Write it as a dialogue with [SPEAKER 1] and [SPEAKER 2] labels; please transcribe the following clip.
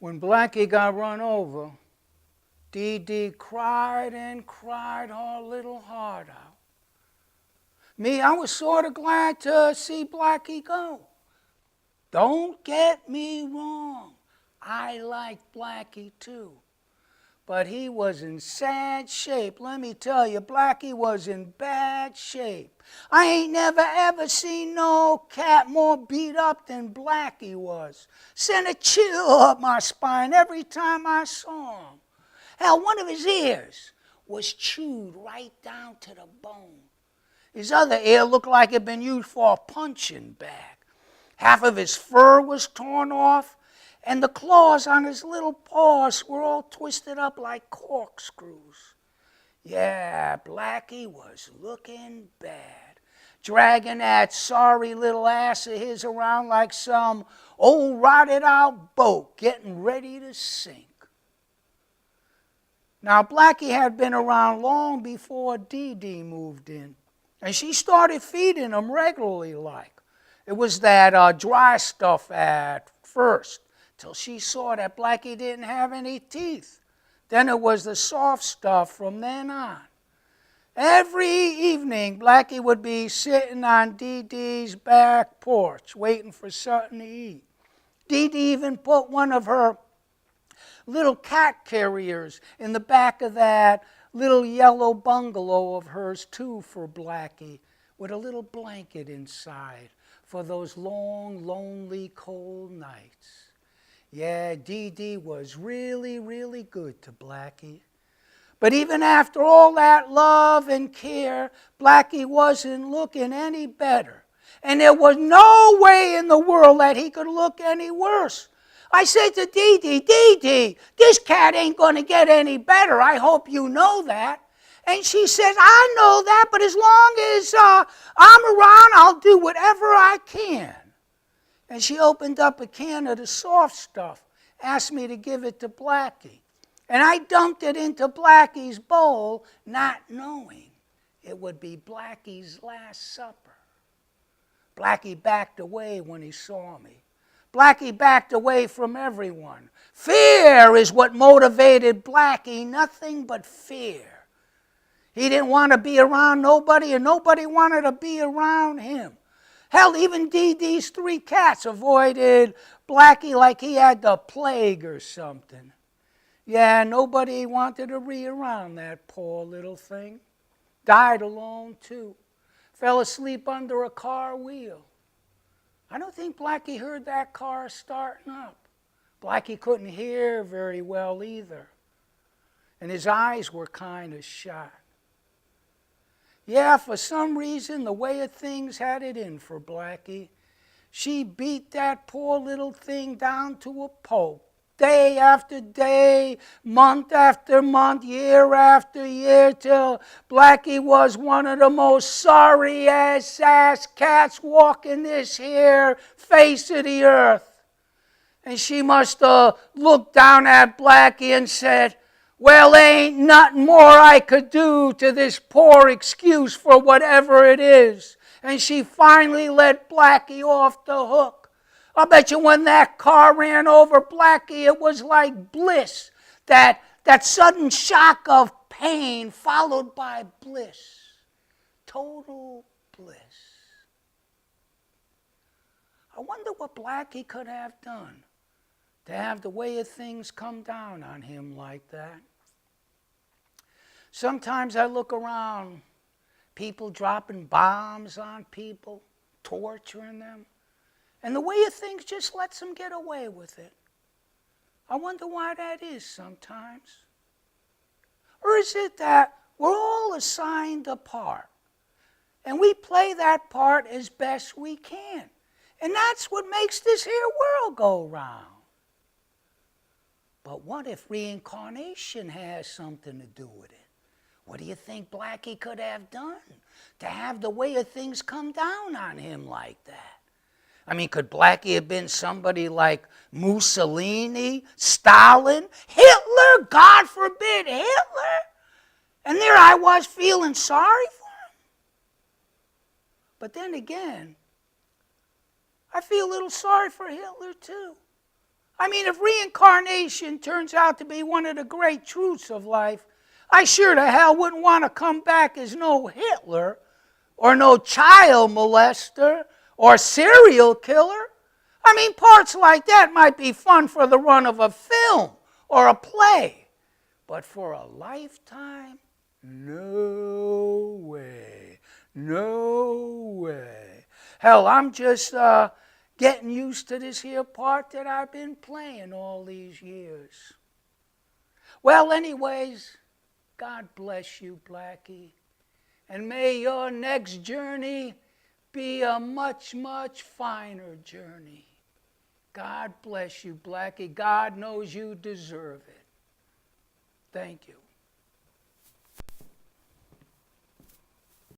[SPEAKER 1] When Blacky got run over, Dee Dee cried and cried her little heart out. Me, I was sort of glad to see Blacky go. Don't get me wrong, I liked Blacky too. But he was in sad shape. Let me tell you, Blacky was in bad shape. I ain't never ever seen no cat more beat up than Blacky was. Sent a chill up my spine every time I saw him. Hell, one of his ears was chewed right down to the bone. His other ear looked like it had been used for a punching bag. Half of his fur was torn off, and the claws on his little paws were all twisted up like corkscrews. Yeah, Blacky was looking bad, dragging that sorry little ass of his around like some old rotted out boat getting ready to sink. Now, Blacky had been around long before Dee Dee moved in, and she started feeding him regularly like. It was that dry stuff at first, till she saw that Blacky didn't have any teeth. Then it was the soft stuff from then on. Every evening, Blacky would be sitting on Dee Dee's back porch waiting for something to eat. Dee Dee even put one of her little cat carriers in the back of that little yellow bungalow of hers too for Blacky, with a little blanket inside for those long, lonely, cold nights. Yeah, Dee Dee was really, really good to Blacky. But even after all that love and care, Blacky wasn't looking any better. And there was no way in the world that he could look any worse. I said to Dee Dee, Dee Dee, this cat ain't going to get any better. I hope you know that. And she says, I know that, but as long as I'm around, I'll do whatever I can. And she opened up a can of the soft stuff, asked me to give it to Blacky. And I dumped it into Blacky's bowl, not knowing it would be Blacky's last supper. Blacky backed away when he saw me. Blacky backed away from everyone. Fear is what motivated Blacky, nothing but fear. He didn't want to be around nobody, and nobody wanted to be around him. Hell, even Dee Dee's 3 cats avoided Blacky like he had the plague or something. Yeah, nobody wanted to be around that poor little thing. Died alone, too. Fell asleep under a car wheel. I don't think Blacky heard that car starting up. Blacky couldn't hear very well either. And his eyes were kind of shot. Yeah, for some reason, the way of things had it in for Blacky. She beat that poor little thing down to a pulp. Day after day, month after month, year after year, till Blacky was one of the most sorry-ass cats walking this here face of the earth. And she must have looked down at Blacky and said, well, ain't nothing more I could do to this poor excuse for whatever it is. And she finally let Blacky off the hook. I bet you when that car ran over Blacky, it was like bliss. That sudden shock of pain followed by bliss. Total bliss. I wonder what Blacky could have done to have the way of things come down on him like that. Sometimes I look around, people dropping bombs on people, torturing them, and the way of things just lets them get away with it. I wonder why that is sometimes. Or is it that we're all assigned a part, and we play that part as best we can, and that's what makes this here world go round? But what if reincarnation has something to do with it? What do you think Blacky could have done to have the way of things come down on him like that? I mean, could Blacky have been somebody like Mussolini, Stalin, Hitler? God forbid, Hitler? And there I was feeling sorry for him. But then again, I feel a little sorry for Hitler too. I mean, if reincarnation turns out to be one of the great truths of life, I sure the hell wouldn't want to come back as no Hitler or no child molester or serial killer. I mean, parts like that might be fun for the run of a film or a play. But for a lifetime, no way. No way. Hell, I'm just getting used to this here part that I've been playing all these years. Well, anyways, God bless you, Blacky. And may your next journey be a much, much finer journey. God bless you, Blacky. God knows you deserve it. Thank you.